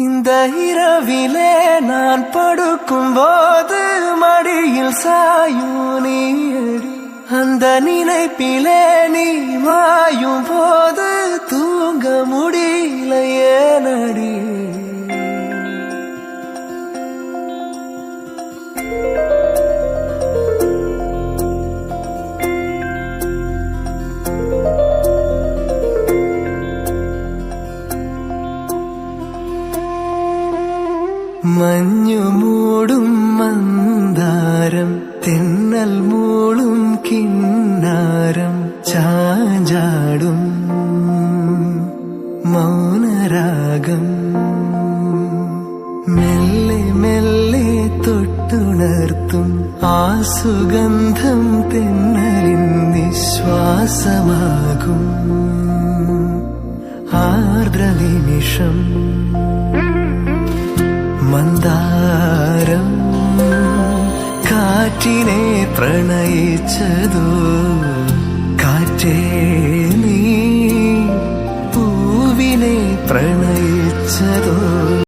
இந்த இரவிலே நான் படுக்கும் போது மடியில் சாயும் நீயடி, அந்த நினைப்பிலே நீ மாயும் போது தூங்க முடியல ஏனடி. മഞ്ഞു മൂടും മന്ദാരം, തെന്നൽ മൂളും കിന്നാരം, ചാഞ്ചാടും മൗനരാഗം, മെല്ലെ മെല്ലെ തൊട്ടുണർത്തും ആ സുഗന്ധം തെന്നലിൻ നിശ്വാസമാകും ആർദ്രനിമിഷം. മന്ദാരം കാറ്റിനെ പ്രണയിച്ചതോ, കാറ്റേ